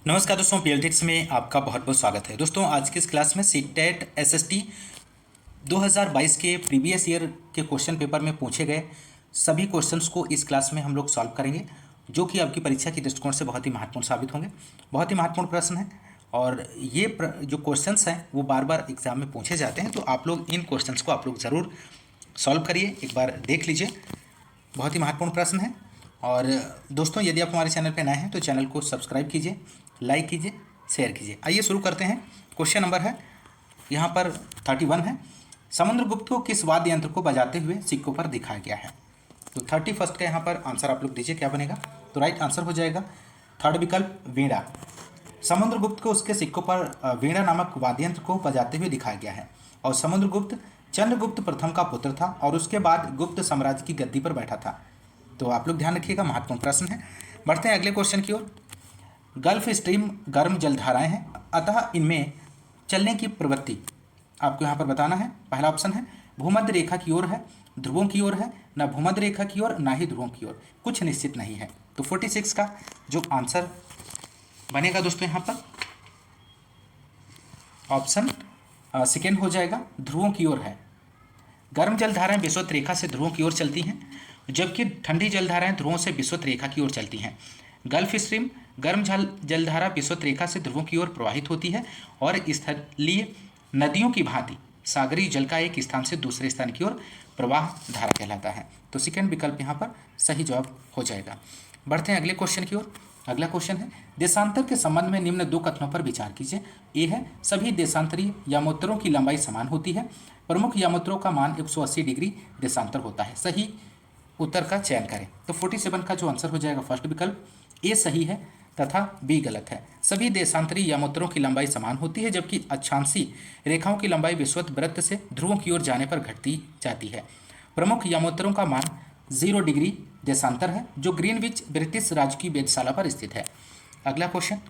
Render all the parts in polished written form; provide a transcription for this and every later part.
नमस्कार दोस्तों, पीएलटिक्स में आपका बहुत बहुत स्वागत है। दोस्तों आज की इस क्लास में सीटेट एसएसटी 2022 के प्रीवियस ईयर के क्वेश्चन पेपर में पूछे गए सभी क्वेश्चंस को इस क्लास में हम लोग सॉल्व करेंगे, जो कि आपकी परीक्षा के दृष्टिकोण से बहुत ही महत्वपूर्ण साबित होंगे। बहुत ही महत्वपूर्ण प्रश्न है और ये जो क्वेश्चंस हैं वो बार बार एग्जाम में पूछे जाते हैं, तो आप लोग इन क्वेश्चंस को आप लोग ज़रूर सॉल्व करिए, एक बार देख लीजिए। बहुत ही महत्वपूर्ण प्रश्न है। और दोस्तों यदि आप हमारे चैनल पर नए हैं तो चैनल को सब्सक्राइब कीजिए, लाइक कीजिए, शेयर कीजिए। आइए शुरू करते हैं। क्वेश्चन नंबर है यहाँ पर 31 है। समुद्रगुप्त को किस वाद्य यंत्र को बजाते हुए सिक्कों पर दिखाया गया है? तो 31 का यहाँ पर आंसर आप लोग दीजिए, क्या बनेगा? तो राइट आंसर हो जाएगा थर्ड विकल्प वीणा। समुद्रगुप्त को उसके सिक्कों पर वीणा नामक वाद्य यंत्र को बजाते हुए दिखाया गया है। और समुद्रगुप्त चंद्रगुप्त प्रथम का पुत्र था और उसके बाद गुप्त साम्राज्य की गद्दी पर बैठा था। तो आप लोग ध्यान रखिएगा, महत्वपूर्ण प्रश्न है। बढ़ते हैं अगले क्वेश्चन की ओर। गल्फ स्ट्रीम गर्म जलधाराएं हैं, अतः इनमें चलने की प्रवृत्ति आपको यहाँ पर बताना है। पहला ऑप्शन है भूमध्य रेखा की ओर है, ध्रुवों की ओर है, ना भूमध्य रेखा की ओर, ना ही ध्रुवों की ओर, कुछ निश्चित नहीं है। तो 46 का जो आंसर बनेगा दोस्तों यहाँ पर ऑप्शन सेकेंड हो जाएगा, ध्रुवों की ओर है। गर्म जलधाराएं विषुवत रेखा से ध्रुवों की ओर चलती हैं, जबकि ठंडी जलधाराएं ध्रुवों से विषुवत रेखा की ओर चलती हैं। गल्फ स्ट्रीम गर्म जलधारा विषुवत रेखा से ध्रुवों की ओर प्रवाहित होती है और स्थलीय नदियों की भांति सागरीय जल का एक स्थान से दूसरे स्थान की ओर प्रवाह धारा कहलाता है। तो सेकेंड विकल्प यहाँ पर सही जवाब हो जाएगा। बढ़ते हैं अगले क्वेश्चन की ओर। अगला क्वेश्चन है देशांतर के संबंध में निम्न दो कथनों पर विचार कीजिए। ए है सभी देशांतरीय यामोत्तरों की लंबाई समान होती है, प्रमुख यामोत्तरों का मान 180 डिग्री देशांतर होता है। सही उत्तर का चयन करें। तो 47 का जो आंसर हो जाएगा फर्स्ट विकल्प ए सही है तथा बी गलत है। सभी देशांतरी यामोत्तरों की लंबाई समान होती है, जबकि अक्षांशीय रेखाओं की लंबाई विषुवत वृत्त से ध्रुवों की ओर जाने पर घटती जाती है। प्रमुख यामोत्तरों का मान 0 डिग्री देशांतर है, जो ग्रीनविच ब्रिटिश राजकीय वेधशाला पर स्थित है। अगला क्वेश्चन,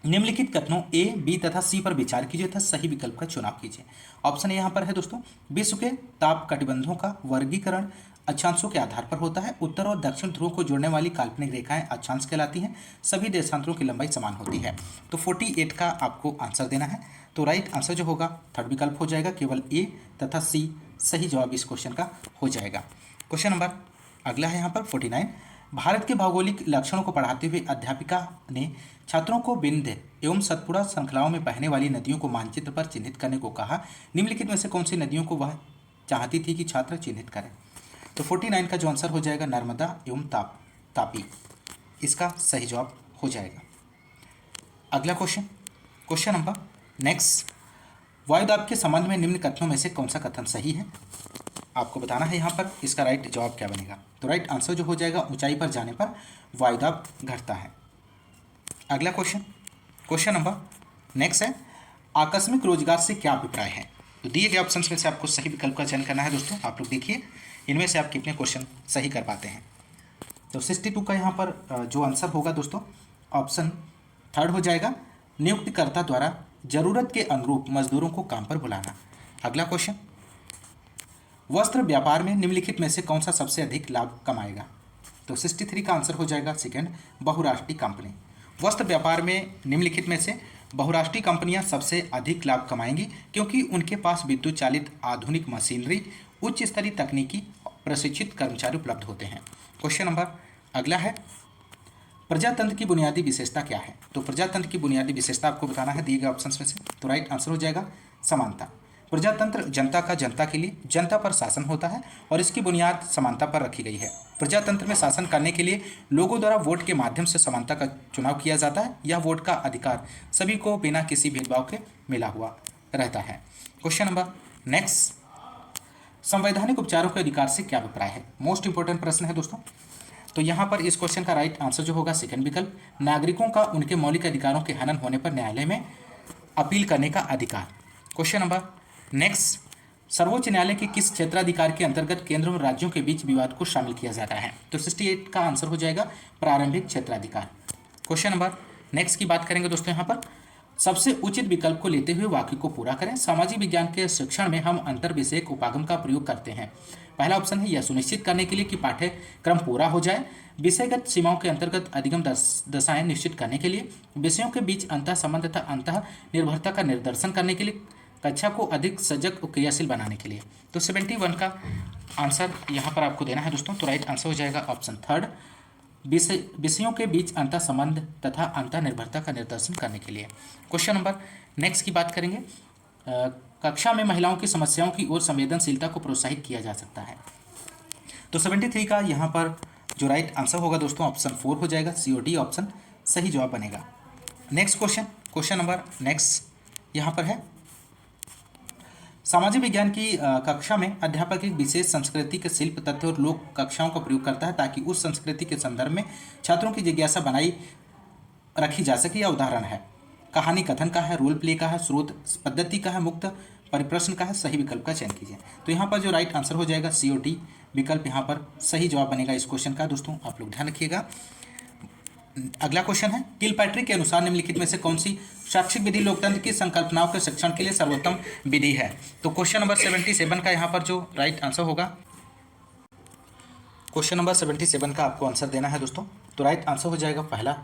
निम्नलिखित कथनों ए, बी तथा सी पर विचार कीजिए तथा सही विकल्प का चुनाव कीजिए। ऑप्शन यहाँ पर है दोस्तों, विश्व के ताप कटिबंधों का वर्गीकरण अक्षांशों के आधार पर होता है। उत्तर और दक्षिण ध्रुव को जोड़ने वाली काल्पनिक रेखाएं अक्षांश कहलाती हैं। सभी देशांतरों की लंबाई समान होती है। तो 48 का आपको आंसर देना है। तो राइट आंसर जो होगा थर्ड विकल्प हो जाएगा, केवल ए तथा सी सही जवाब इस क्वेश्चन का हो जाएगा। क्वेश्चन नंबर अगला है यहाँ पर 49। भारत के भौगोलिक लक्षणों को पढ़ाते हुए अध्यापिका ने छात्रों को विंध्य एवं सतपुड़ा श्रृंखलाओं में बहने वाली नदियों को मानचित्र पर चिन्हित करने को कहा। निम्नलिखित में से कौन सी नदियों को वह चाहती थी कि छात्र चिन्हित करें? तो 49 का जो आंसर हो जाएगा नर्मदा एवं तापी, इसका सही जवाब हो जाएगा। अगला क्वेश्चन, क्वेश्चन नंबर नेक्स्ट, वायुदाब के संबंध में निम्न कथनों में से कौन सा कथन सही है आपको बताना है। यहाँ पर इसका राइट जवाब क्या बनेगा? तो राइट आंसर जो हो जाएगा ऊंचाई पर जाने पर वायुदाब घटता है। अगला क्वेश्चन, क्वेश्चन नंबर नेक्स्ट है, आकस्मिक रोजगार से क्या अभिप्राय है? तो दिए गए ऑप्शन में से आपको सही विकल्प का चयन करना है। दोस्तों आप लोग देखिए इनमें से आप कितने क्वेश्चन सही कर पाते हैं। तो 62 का यहाँ पर जो आंसर होगा दोस्तों ऑप्शन थर्ड हो जाएगा, नियुक्तिकर्ता द्वारा जरूरत के अनुरूप मजदूरों को काम पर बुलाना। अगला क्वेश्चन, वस्त्र व्यापार में निम्नलिखित में से कौन सा सबसे अधिक लाभ कमाएगा? तो 63 का आंसर हो जाएगा सेकेंड, बहुराष्ट्रीय कंपनी। वस्त्र व्यापार में निम्नलिखित में से बहुराष्ट्रीय कंपनियां सबसे अधिक लाभ कमाएंगी, क्योंकि उनके पास विद्युत चालित आधुनिक मशीनरी, उच्च स्तरीय तकनीकी प्रशिक्षित कर्मचारी उपलब्ध होते हैं। क्वेश्चन नंबर अगला है, प्रजातंत्र की बुनियादी विशेषता क्या है? तो प्रजातंत्र की बुनियादी विशेषता आपको बताना है दिए गए ऑप्शन में से। तो राइट आंसर हो जाएगा समानता। प्रजातंत्र जनता का जनता के लिए जनता पर शासन होता है और इसकी बुनियाद समानता पर रखी गई है। प्रजातंत्र में शासन करने के लिए लोगों द्वारा वोट के माध्यम से समानता का चुनाव किया जाता है। यह वोट का अधिकार सभी को बिना किसी भेदभाव के मिला हुआ रहता है। क्वेश्चन नंबर नेक्स्ट, संवैधानिक उपचारों के अधिकार से क्या अभिप्राय है? मोस्ट इंपॉर्टेंट प्रश्न है दोस्तों। तो यहाँ पर इस क्वेश्चन का राइट आंसर जो होगा सेकंड विकल्प, नागरिकों का उनके मौलिक अधिकारों के हनन होने पर न्यायालय में अपील करने का अधिकार। क्वेश्चन नंबर नेक्स्ट, सर्वोच्च न्यायालय के किस क्षेत्राधिकार के अंतर्गत केंद्र और राज्यों के बीच विवाद को शामिल किया जाता है? तो 68 का आंसर हो जाएगा प्रारंभिक क्षेत्राधिकार। क्वेश्चन नंबर नेक्स्ट की बात करेंगे दोस्तों यहाँ पर, सबसे उचित विकल्प को लेते हुए वाक्य को पूरा करें। सामाजिक विज्ञान के शिक्षण में हम अंतर विषयक उपागम का प्रयोग करते हैं। पहला ऑप्शन है यह सुनिश्चित करने के लिए कि पाठ्यक्रम पूरा हो जाए। विषयगत सीमाओं के अंतर्गत अधिगम दशाएं निश्चित करने के लिए। विषयों के बीच अंतः संबंध तथा अंतः निर्भरता का निर्देशन करने के लिए। कक्षा को अधिक सजग और क्रियाशील बनाने के लिए। तो 71 का आंसर यहाँ पर आपको देना है दोस्तों। तो राइट आंसर हो जाएगा ऑप्शन थर्ड, विषयों के बीच अंतर संबंध तथा अंतर निर्भरता का निर्देशन करने के लिए। क्वेश्चन नंबर नेक्स्ट की बात करेंगे। कक्षा में महिलाओं की समस्याओं की ओर संवेदनशीलता को प्रोत्साहित किया जा सकता है। तो 73 का यहाँ पर जो राइट आंसर होगा दोस्तों ऑप्शन 4 हो जाएगा। COD ऑप्शन सही जवाब बनेगा। नेक्स्ट क्वेश्चन नंबर नेक्स्ट यहाँ पर है, सामाजिक विज्ञान की कक्षा में अध्यापक एक विशेष संस्कृति के शिल्प तथ्य और लोक कक्षाओं का प्रयोग करता है ताकि उस संस्कृति के संदर्भ में छात्रों की जिज्ञासा बनाई रखी जा सके। या उदाहरण है, कहानी कथन का है, रोल प्ले का है, स्रोत पद्धति का है, मुक्त परिप्रश्न का है। सही विकल्प का चयन कीजिए। तो यहाँ पर जो राइट आंसर हो जाएगा COD विकल्प यहाँ पर सही जवाब बनेगा इस क्वेश्चन का। दोस्तों आप लोग ध्यान रखिएगा। अगला क्वेश्चन है, किलपैट्रिक के अनुसार निम्नलिखित में से कौन सी शैक्षिक विधि लोकतंत्र की संकल्पनाओं के शिक्षण के लिए सर्वोत्तम विधि है। तो क्वेश्चन नंबर 77 का यहाँ पर जो राइट आंसर होगा, क्वेश्चन नंबर 77 का आपको आंसर देना है दोस्तों। तो राइट आंसर हो जाएगा पहला,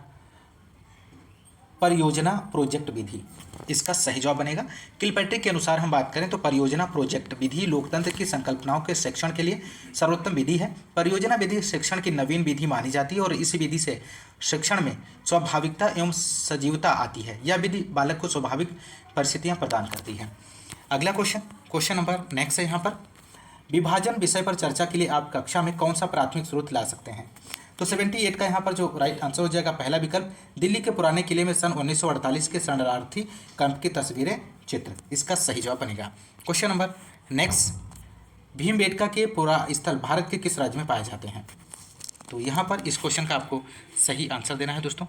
परियोजना प्रोजेक्ट विधि, इसका सही जवाब बनेगा। किलपैट्रिक के अनुसार हम बात करें तो परियोजना प्रोजेक्ट विधि लोकतंत्र की संकल्पनाओं के शिक्षण के लिए सर्वोत्तम विधि है। परियोजना विधि शिक्षण की नवीन विधि मानी जाती है और इस विधि से शिक्षण में स्वाभाविकता एवं सजीवता आती है। यह विधि बालक को स्वाभाविक परिस्थितियां प्रदान करती है। अगला क्वेश्चन नंबर नेक्स्ट है यहाँ पर, विभाजन विषय पर चर्चा के लिए आप कक्षा में कौन सा प्राथमिक स्रोत ला सकते हैं। तो 78 का यहाँ पर जो राइट आंसर हो जाएगा पहला विकल्प, दिल्ली के पुराने किले में सन 1948 के शरणार्थी कैंप की तस्वीरें चित्र, इसका सही जवाब बनेगा। क्वेश्चन नंबर नेक्स्ट, भीमबेटका के पुरा स्थल भारत के किस राज्य में पाए जाते हैं। तो यहाँ पर इस क्वेश्चन का आपको सही आंसर देना है दोस्तों।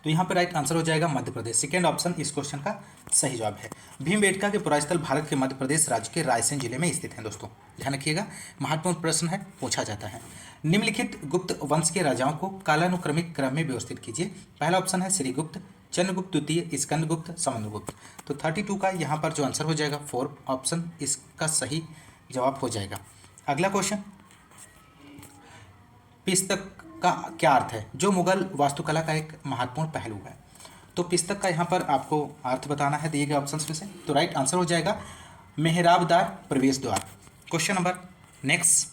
तो यहाँ पर राइट आंसर हो जाएगा मध्य प्रदेश। सेकेंड ऑप्शन इस क्वेश्चन का सही जवाब है। भीमबेटका के पुरास्थल भारत के मध्य प्रदेश राज्य के रायसेन जिले में स्थित हैं दोस्तों, ध्यान रखिएगा, महत्वपूर्ण प्रश्न है, पूछा जाता है। निम्नलिखित गुप्त वंश के राजाओं को कालानुक्रमिक क्रम में व्यवस्थित कीजिए। पहला ऑप्शन है श्रीगुप्त, चंद्रगुप्त द्वितीय, स्कंदगुप्त, समुद्रगुप्त। तो 32 का यहाँ पर जो आंसर हो जाएगा 4 ऑप्शन इसका सही जवाब हो जाएगा। अगला क्वेश्चन, पिस्तक का क्या अर्थ है, जो मुगल वास्तुकला का एक महत्वपूर्ण पहलू है। तो पिस्तक का यहाँ पर आपको अर्थ बताना है दिए गए ऑप्शंस में से। तो राइट आंसर हो जाएगा मेहराबदार प्रवेश द्वार। क्वेश्चन नंबर नेक्स्ट,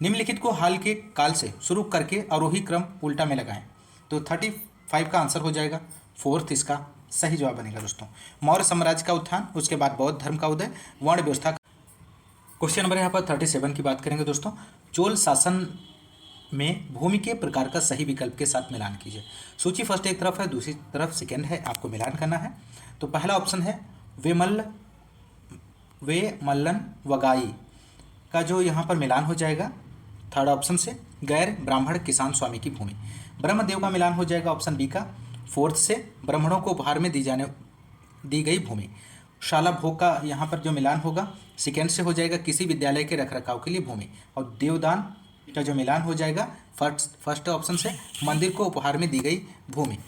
निम्नलिखित को हाल के काल से शुरू करके आरोही क्रम उल्टा में लगाएं। तो 35 का आंसर हो जाएगा 4 इसका सही जवाब बनेगा दोस्तों। मौर्य साम्राज्य का उत्थान, उसके बाद बौद्ध धर्म का उदय, वर्ण व्यवस्था। क्वेश्चन नंबर यहाँ पर 37 की बात करेंगे दोस्तों, चोल शासन में भूमि के प्रकार का सही विकल्प के साथ मिलान कीजिए। सूची फर्स्ट एक तरफ है, दूसरी तरफ सेकेंड है, आपको मिलान करना है। तो पहला ऑप्शन है वेमल्लन वगाई का जो यहाँ पर मिलान हो जाएगा थर्ड ऑप्शन से, गैर ब्राह्मण किसान स्वामी की भूमि। ब्रह्मदेव का मिलान हो जाएगा ऑप्शन बी का फोर्थ से, ब्राह्मणों को उपहार में दी गई भूमि। शाला भोग का यहाँ पर जो मिलान होगा सेकेंड से हो जाएगा, किसी विद्यालय के रखरखाव के लिए भूमि। और देवदान का जो मिलान हो जाएगा फर्स्ट ऑप्शन से, मंदिर को उपहार में दी गई भूमि।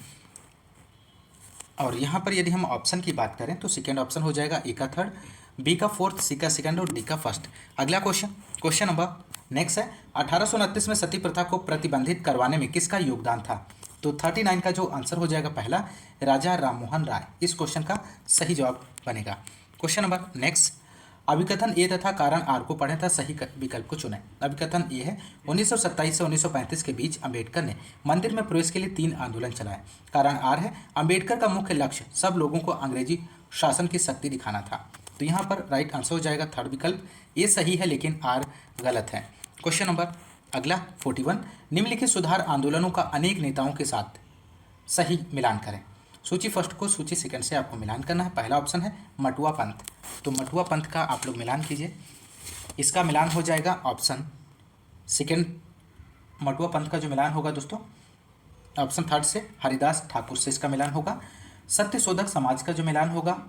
और यहाँ पर यदि हम ऑप्शन की बात करें तो सेकेंड ऑप्शन हो जाएगा ए का थर्ड, बी का फोर्थ, सी का सेकंड और डी का फर्स्ट। अगला क्वेश्चन नंबर नेक्स्ट है, 1829 में सती प्रथा को प्रतिबंधित करवाने में किसका योगदान था। तो 39 का जो आंसर हो जाएगा पहला, राजा राममोहन राय, इस क्वेश्चन का सही जवाब बनेगा। क्वेश्चन नंबर नेक्स्ट, अभिकथन ए तथा कारण आर को पढ़ें तथा सही विकल्प को चुनें। अभिकथन ए है, 1927 से 1935 के बीच अंबेडकर ने मंदिर में प्रवेश के लिए 3 आंदोलन चलाए। कारण आर है, अंबेडकर का मुख्य लक्ष्य सब लोगों को अंग्रेजी शासन की शक्ति दिखाना था। तो यहाँ पर राइट आंसर हो जाएगा थर्ड विकल्प, ए सही है लेकिन आर गलत है। क्वेश्चन नंबर अगला 41, निम्नलिखित सुधार आंदोलनों का अनेक नेताओं के साथ सही मिलान करें। सूची फर्स्ट को सूची सेकंड से आपको मिलान करना है। पहला ऑप्शन है मटुआ पंथ, तो मटुआ पंथ का आप लोग मिलान कीजिए, इसका मिलान हो जाएगा ऑप्शन सेकंड। मटुआ पंथ का जो मिलान होगा दोस्तों ऑप्शन थर्ड से, हरिदास ठाकुर से इसका मिलान होगा। सत्यशोधक समाज का जो मिलान होगा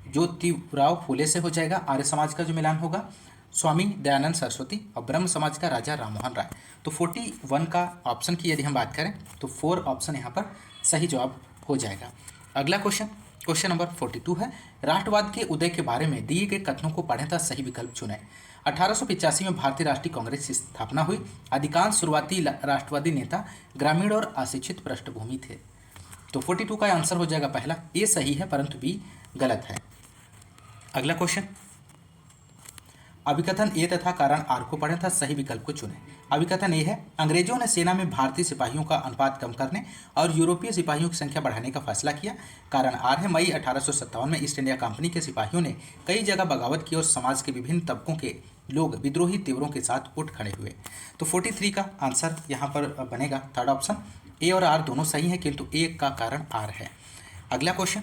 ज्योतिराव फूले से हो जाएगा। आर्य समाज का जो मिलान होगा स्वामी दयानंद सरस्वती, और ब्रह्म समाज का राजा राममोहन राय। तो 41 का ऑप्शन की यदि हम बात करें तो 4 ऑप्शन यहाँ पर सही जवाब हो जाएगा। अगला क्वेश्चन नंबर 42 है, राष्ट्रवाद के उदय के बारे में दिए गए कथनों को पढ़ें तथा सही विकल्प चुनें। 1885 में भारतीय राष्ट्रीय कांग्रेस की स्थापना हुई। अधिकांश शुरुआती राष्ट्रवादी नेता ग्रामीण और अशिक्षित पृष्ठभूमि थे। तो 42 का आंसर हो जाएगा पहला, ए सही है परंतु बी गलत है। अगला क्वेश्चन, अभिकथन ए तथा कारण आर को पढ़ें तथा सही विकल्प को चुनें। अभिकथन ए है, अंग्रेजों ने सेना में भारतीय सिपाहियों का अनुपात कम करने और यूरोपीय सिपाहियों की संख्या बढ़ाने का फैसला किया। कारण आर है, मई 1857 में ईस्ट इंडिया कंपनी के सिपाहियों ने कई जगह बगावत की और समाज के विभिन्न तबकों के लोग विद्रोही तेवरों के साथ उठ खड़े हुए। तो 43 का आंसर यहाँ पर बनेगा थर्ड ऑप्शन। ए और आर दोनों सही हैं किंतु ए का कारण आर है। अगला क्वेश्चन,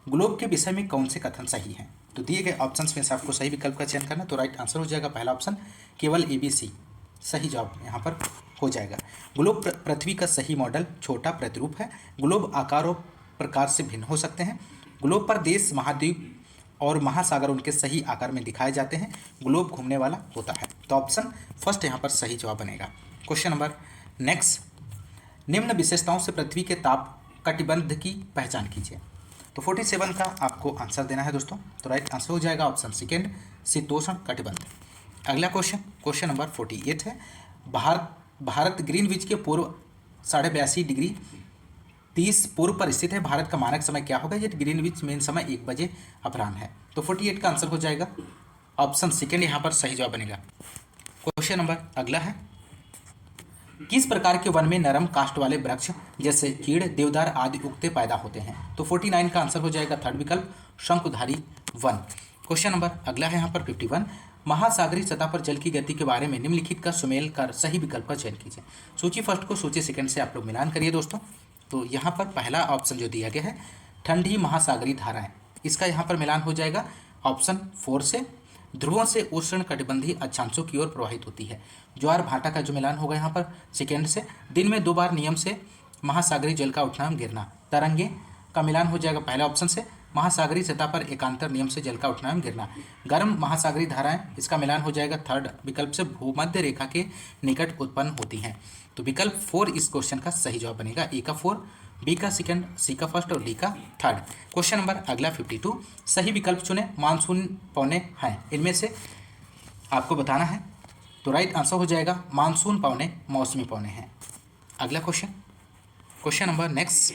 ग्लोब के विषय में कौन से कथन सही हैं? तो दिए गए ऑप्शंस में से आपको सही विकल्प का चयन करना। तो राइट आंसर हो जाएगा पहला ऑप्शन, केवल ABC सही जवाब यहाँ पर हो जाएगा। ग्लोब पृथ्वी का सही मॉडल छोटा प्रतिरूप है। ग्लोब आकार और प्रकार से भिन्न हो सकते हैं। ग्लोब पर देश, महाद्वीप और महासागर उनके सही आकार में दिखाए जाते हैं। ग्लोब घूमने वाला होता है। तो ऑप्शन फर्स्ट यहाँ पर सही जवाब बनेगा। क्वेश्चन नंबर नेक्स्ट, निम्न विशेषताओं से पृथ्वी के ताप कटिबंध की पहचान कीजिए। तो 47 का आपको आंसर देना है दोस्तों। तो राइट आंसर हो जाएगा ऑप्शन सेकेंड, शीतोष्ण कटिबंध। अगला क्वेश्चन नंबर 48 है, भारत ग्रीनविच के पूर्व 82.5 डिग्री 30 पूर्व पर स्थित है। भारत का मानक समय क्या होगा? ये ग्रीनविच मेन समय 1 बजे अपराह्न है। तो 48 का आंसर हो जाएगा ऑप्शन सेकेंड यहाँ पर सही जवाब बनेगा। क्वेश्चन नंबर अगला है, किस प्रकार के वन में नरम काष्ठ वाले वृक्ष जैसे चीड़, देवदार आदि उगते पैदा होते हैं? तो 49 का आंसर हो जाएगा थर्ड विकल्प, शंकुधारी वन। क्वेश्चन नंबर अगला है यहाँ पर 51, महासागरीय सतह पर जल की गति के बारे में निम्नलिखित का सुमेल कर सही विकल्प का चयन कीजिए। सूची फर्स्ट को सूची सेकंड से आप लोग मिलान करिए दोस्तों। तो यहाँ पर पहला ऑप्शन जो दिया गया है, ठंडी महासागरीय धाराएं, इसका यहाँ पर मिलान हो जाएगा ऑप्शन 4 से। ध्रुवों से उष्ण कटिबंधीय अक्षांशों की ओर प्रवाहित होती है। ज्वार भाटा का जो मिलान होगा यहाँ पर सेकेंड से। दिन में 2 बार नियम से महासागरीय जल का उठना एवं गिरना, तरंगे का मिलान हो जाएगा पहले ऑप्शन से। महासागरीय सतह पर एकांतर नियम से जल का उठना एवं गिरना, गर्म महासागरीय धाराएं, इसका मिलान हो जाएगा थर्ड विकल्प से, भूमध्य रेखा के निकट उत्पन्न होती हैं। तो विकल्प 4 इस क्वेश्चन का सही जवाब बनेगा। ए का 4, बी का सेकंड, सी का फर्स्ट और डी का थर्ड। क्वेश्चन नंबर अगला 52, सही विकल्प चुने। मानसून पौने हैं, इनमें से आपको बताना है। तो राइट आंसर हो जाएगा मानसून पौने मौसमी पौने हैं। अगला क्वेश्चन नंबर नेक्स्ट,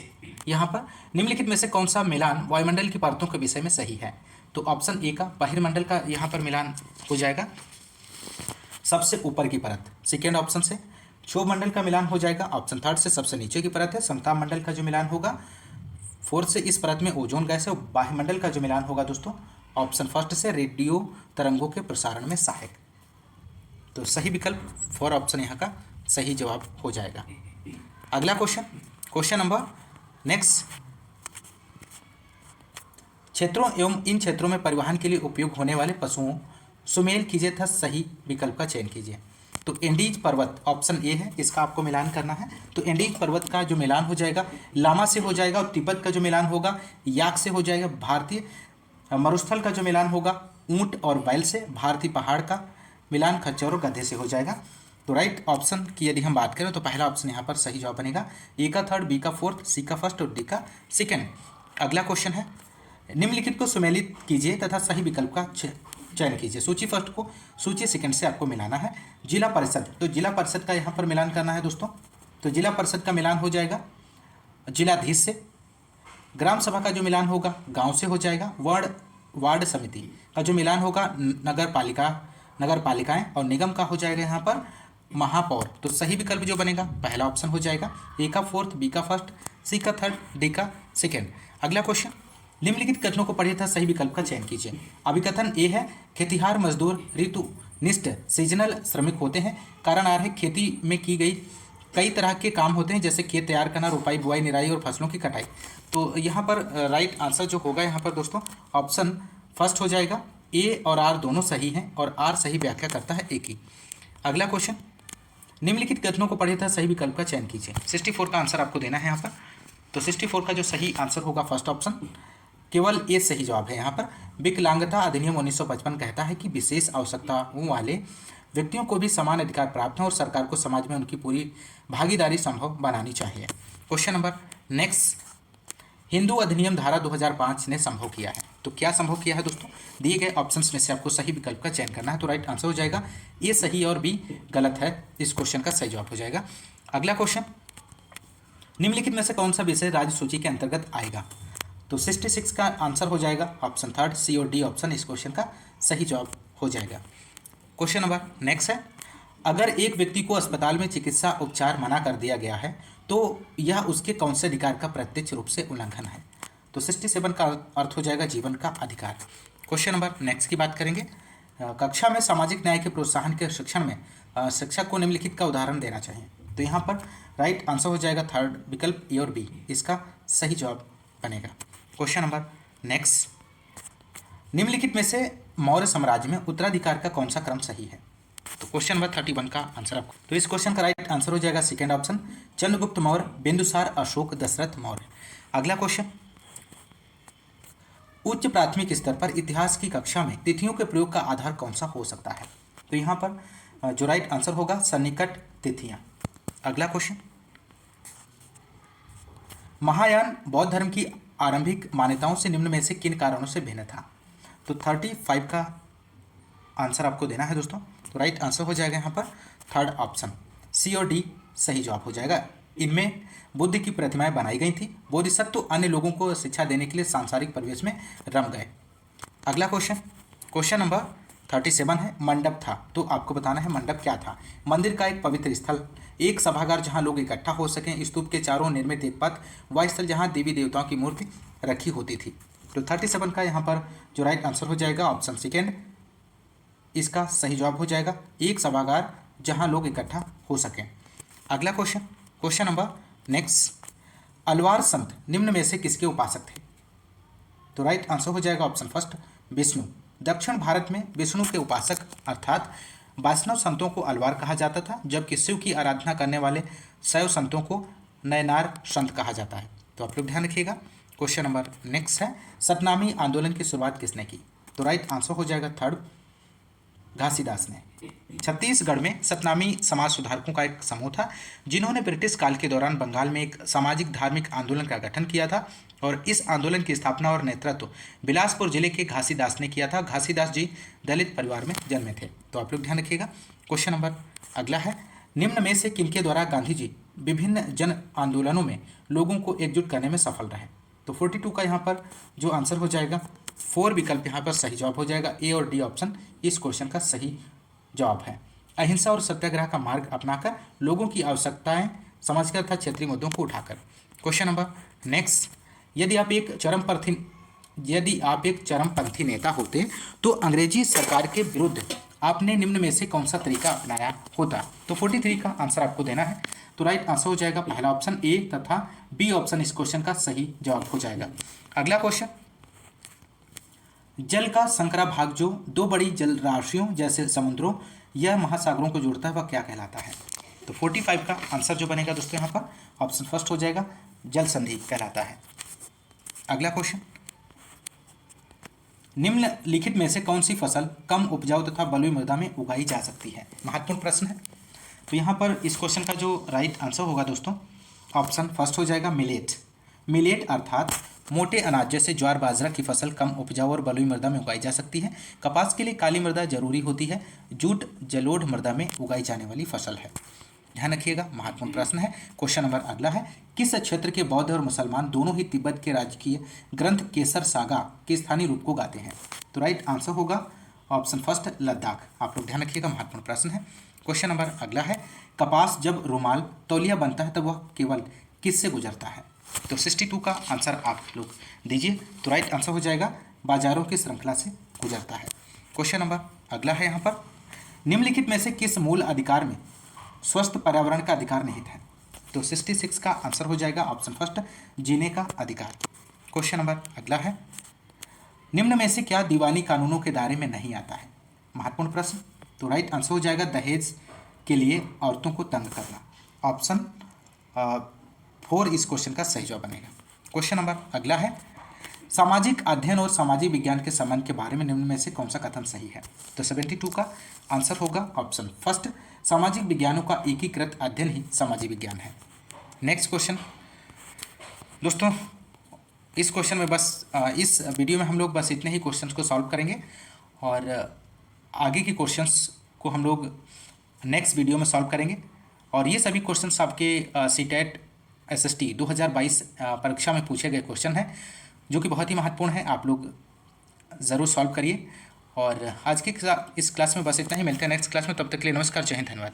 यहाँ पर निम्नलिखित में से कौन सा मिलान वायुमंडल की परतों के विषय में सही है? तो ऑप्शन ए का बहिर्मंडल का यहाँ पर मिलान हो जाएगा सबसे ऊपर की परत, सेकेंड ऑप्शन से। क्षोभ मंडल का मिलान हो जाएगा ऑप्शन थर्ड से, सबसे नीचे की परत है। समताप मंडल का जो मिलान होगा फोर्थ से, इस परत में ओजोन गैस है। वायुमंडल का जो मिलान होगा दोस्तों ऑप्शन फर्स्ट से, रेडियो तरंगों के प्रसारण में सहायक। तो सही विकल्प 4 ऑप्शन यहाँ का सही जवाब हो जाएगा। अगला क्वेश्चन नंबर नेक्स्ट, क्षेत्रों एवं इन क्षेत्रों में परिवहन के लिए उपयोग होने वाले पशुओं सुमेल कीजिए तथा सही विकल्प का चयन कीजिए। तो एंडीज पर्वत ऑप्शन ए है, इसका आपको मिलान करना है। तो एंडीज पर्वत का जो मिलान हो जाएगा लामा से हो जाएगा, और तिब्बत का जो मिलान होगा याक से हो जाएगा। भारतीय मरुस्थल का जो मिलान होगा ऊंट और बैल से। भारतीय पहाड़ का मिलान खच्चर और गधे से हो जाएगा। तो राइट ऑप्शन की यदि हम बात करें तो पहला ऑप्शन यहाँ पर सही जवाब बनेगा। ए का थर्ड, बी का फोर्थ, सी का फर्स्ट और डी का सेकेंड। अगला क्वेश्चन है, निम्नलिखित को सुमेलित कीजिए तथा सही विकल्प का चयन कीजिए। सूची फर्स्ट को सूची सेकंड से आपको मिलाना है। जिला परिषद, तो जिला परिषद का यहाँ पर मिलान करना है दोस्तों। तो जिला परिषद का मिलान हो जाएगा जिलाधीश से। ग्राम सभा का जो मिलान होगा गांव से हो जाएगा। वार्ड समिति का जो मिलान होगा नगर पालिकाएं, और निगम का हो जाएगा यहाँ पर महापौर। तो सही विकल्प जो बनेगा पहला ऑप्शन हो जाएगा। ए का फोर्थ, बी का फर्स्ट, सी का थर्ड, डी का सेकेंड। अगला क्वेश्चन, निम्नलिखित कथनों को पढ़िए तथा सही विकल्प का चयन कीजिए। अभिकथन ए है, खेतिहार मजदूर ऋतुनिष्ठ सीजनल श्रमिक होते हैं। कारण आर है, खेती में की गई कई तरह के काम होते हैं जैसे खेत तैयार करना, रोपाई, बुआई, निराई और फसलों की कटाई। तो यहाँ पर राइट आंसर जो होगा यहाँ पर दोस्तों ऑप्शन फर्स्ट हो जाएगा। ए और आर दोनों सही हैं और आर सही व्याख्या करता है ए की। अगला क्वेश्चन, निम्नलिखित कथनों को पढ़िए तथा सही विकल्प का चयन कीजिए। 64 का आंसर आपको देना है यहाँ पर। तो 64 का जो सही आंसर होगा फर्स्ट ऑप्शन, केवल ए सही जवाब है यहाँ पर। विकलांगता अधिनियम 1955 कहता है कि विशेष आवश्यकताओं वाले व्यक्तियों को भी समान अधिकार प्राप्त हैं और सरकार को समाज में उनकी पूरी भागीदारी संभव बनानी चाहिए। क्वेश्चन नंबर नेक्स्ट, हिंदू अधिनियम धारा 2005 ने संभव किया है। तो क्या संभव किया है दोस्तों? दिए गए ऑप्शंस में से आपको सही विकल्प का चयन करना है। तो राइट आंसर हो जाएगा ए सही और बी गलत है, इस क्वेश्चन का सही जवाब हो जाएगा। अगला क्वेश्चन, निम्नलिखित में से कौन सा विषय राज्य सूची के अंतर्गत आएगा? तो 66 का आंसर हो जाएगा ऑप्शन थर्ड, सी और डी ऑप्शन इस क्वेश्चन का सही जवाब हो जाएगा। क्वेश्चन नंबर नेक्स्ट है, अगर एक व्यक्ति को अस्पताल में चिकित्सा उपचार मना कर दिया गया है तो यह उसके कौन से अधिकार का प्रत्यक्ष रूप से उल्लंघन है? तो 67 का अर्थ हो जाएगा जीवन का अधिकार। क्वेश्चन नंबर नेक्स्ट की बात करेंगे, कक्षा में सामाजिक न्याय के प्रोत्साहन के शिक्षण में शिक्षक को निम्नलिखित का उदाहरण देना चाहिए। तो यहाँ पर राइट आंसर हो जाएगा थर्ड विकल्प ए और बी, इसका सही जवाब बनेगा। क्वेश्चन नंबर नेक्स्ट, निम्नलिखित में से मौर्य साम्राज्य में उत्तराधिकार का कौन सा क्रम सही है? तो क्वेश्चन नंबर 31 का आंसर आपको, तो इस क्वेश्चन का राइट आंसर हो जाएगा सेकेंड ऑप्शन, चंद्रगुप्त मौर्य, बिंदुसार, अशोक, दशरथ मौर्य। अगला क्वेश्चन, उच्च प्राथमिक स्तर पर इतिहास की कक्षा में तिथियों के प्रयोग का आधार कौन सा हो सकता है? तो यहाँ पर जो राइट आंसर होगा सन्निकट तिथियां। अगला क्वेश्चन, महायान बौद्ध धर्म की आरंभिक मान्यताओं से निम्न में से किन कारणों से भिन्न था? तो 35 का आंसर आपको देना है दोस्तों। तो राइट आंसर हो जाएगा यहाँ पर थर्ड ऑप्शन, सी और डी सही जवाब हो जाएगा। इनमें बुद्ध की प्रतिमाएं बनाई गई थी, बोधिसत्व अन्य लोगों को शिक्षा देने के लिए सांसारिक परिवेश में रम गए। अगला क्वेश्चन, क्वेश्चन नंबर 37 है, मंडप था, तो आपको बताना है मंडप क्या था? मंदिर का एक पवित्र स्थल, एक सभागार जहां लोग इकट्ठा हो सकें, स्तूप के चारों निर्मित एक पथ, वह स्थल जहां देवी देवताओं की मूर्ति रखी होती थी। तो 37 का यहाँ पर जो राइट आंसर हो जाएगा ऑप्शन सेकेंड, इसका सही जवाब हो जाएगा, एक सभागार जहां लोग इकट्ठा हो सकें। अगला question, question number next, Alvar संत निम्न में से किसके उपासक थे? तो राइट आंसर हो जाएगा ऑप्शन फर्स्ट, विष्णु। दक्षिण भारत में विष्णु के उपासक अर्थात वैष्णव संतों को अलवार कहा जाता था, जबकि शिव की आराधना करने वाले शैव संतों को नयनार संत कहा जाता है। तो आप लोग ध्यान रखिएगा। क्वेश्चन नंबर नेक्स्ट है, सतनामी आंदोलन की शुरुआत किसने की? तो राइट आंसर हो जाएगा थर्ड, घासीदास ने। छत्तीसगढ़ में सतनामी समाज सुधारकों का एक समूह था जिन्होंने ब्रिटिश काल के दौरान बंगाल में एक सामाजिक धार्मिक आंदोलन का गठन किया था और इस आंदोलन की स्थापना और नेतृत्व बिलासपुर जिले के घासीदास ने किया था। घासीदास जी दलित परिवार में जन्मे थे। तो आप लोग ध्यान रखिएगा। क्वेश्चन नंबर अगला है, निम्न में से किनके द्वारा गांधी जी विभिन्न जन आंदोलनों में लोगों को एकजुट करने में सफल रहे? तो 42 का यहाँ पर जो आंसर हो जाएगा, 4 विकल्प यहाँ पर सही जवाब हो जाएगा, ए और डी ऑप्शन इस क्वेश्चन का सही जवाब है। अहिंसा और सत्याग्रह का मार्ग अपनाकर लोगों की आवश्यकताएं समझकर तथा क्षेत्रीय मुद्दों को उठाकर। क्वेश्चन नंबर नेक्स्ट, यदि आप एक चरमपंथी नेता होते तो अंग्रेजी सरकार के विरुद्ध आपने निम्न में से कौन सा तरीका अपनाया होता? तो 43 का आंसर आपको देना है। तो राइट आंसर हो जाएगा पहला ऑप्शन ए तथा बी ऑप्शन इस क्वेश्चन का सही जवाब हो जाएगा। अगला क्वेश्चन, जल का संकरा भाग जो दो बड़ी जल राशियों जैसे समुद्रों या महासागरों को जोड़ता है वह क्या कहलाता है? तो 45 का आंसर जो बनेगा दोस्तों यहाँ पर ऑप्शन फर्स्ट हो जाएगा, जल संधि कहलाता है। अगला क्वेश्चन, निम्नलिखित में से कौन सी फसल कम उपजाऊ तथा बलुई मृदा में उगाई जा सकती है? महत्वपूर्ण प्रश्न है। तो यहाँ पर इस क्वेश्चन का जो राइट आंसर होगा दोस्तों ऑप्शन फर्स्ट हो जाएगा मिलेट। मिलेट अर्थात मोटे अनाज जैसे ज्वार बाजरा की फसल कम उपजाऊ और बलुई मृदा में उगाई जा सकती है। कपास के लिए काली मृदा जरूरी होती है। जूट जलोढ़ मृदा में उगाई जाने वाली फसल है। ध्यान रखिएगा, महत्वपूर्ण प्रश्न है। क्वेश्चन नंबर अगला है, किस क्षेत्र के बौद्ध और मुसलमान दोनों ही तिब्बत के राजकीय ग्रंथ केसर सागा के स्थानीय रूप को गाते हैं? तो राइट आंसर होगा ऑप्शन फर्स्ट लद्दाख। आप लोग ध्यान रखिएगा, महत्वपूर्ण प्रश्न है। क्वेश्चन नंबर अगला है, कपास जब रुमाल तौलिया बनता है तब वह केवल किससे गुजरता है? तो 62 का आंसर आप लोग दीजिए। तो राइट आंसर हो जाएगा बाजारों की श्रृंखला से गुजरता है। क्वेश्चन नंबर अगला है यहाँ पर, निम्नलिखित में से किस मूल अधिकार में स्वस्थ पर्यावरण का अधिकार निहित है? तो 66 का आंसर हो जाएगा ऑप्शन फर्स्ट जीने का अधिकार। क्वेश्चन नंबर अगला है, निम्न में से क्या दीवानी कानूनों के दायरे में नहीं आता है? महत्वपूर्ण प्रश्न। तो राइट आंसर हो जाएगा दहेज के लिए औरतों को तंग करना। ऑप्शन 4 इस क्वेश्चन का सही जवाब बनेगा। क्वेश्चन नंबर अगला है, सामाजिक अध्ययन और सामाजिक विज्ञान के संबंध के बारे में निम्न में से कौन सा कथन सही है? तो 72 का आंसर होगा ऑप्शन फर्स्ट सामाजिक विज्ञानों का एकीकृत अध्ययन ही सामाजिक विज्ञान है। नेक्स्ट क्वेश्चन दोस्तों, इस क्वेश्चन में बस इस वीडियो में हम लोग बस इतने ही क्वेश्चंस को सॉल्व करेंगे और आगे के क्वेश्चंस को हम लोग नेक्स्ट वीडियो में सॉल्व करेंगे। और ये सभी क्वेश्चंस आपके सीटेट एसएसटी 2022 परीक्षा में पूछे गए क्वेश्चन हैं, जो कि बहुत ही महत्वपूर्ण है। आप लोग ज़रूर सॉल्व करिए। और आज की इस क्लास में बस इतना ही। मिलते हैं नेक्स्ट क्लास में, तब तक के लिए नमस्कार, जय हिंद, धन्यवाद।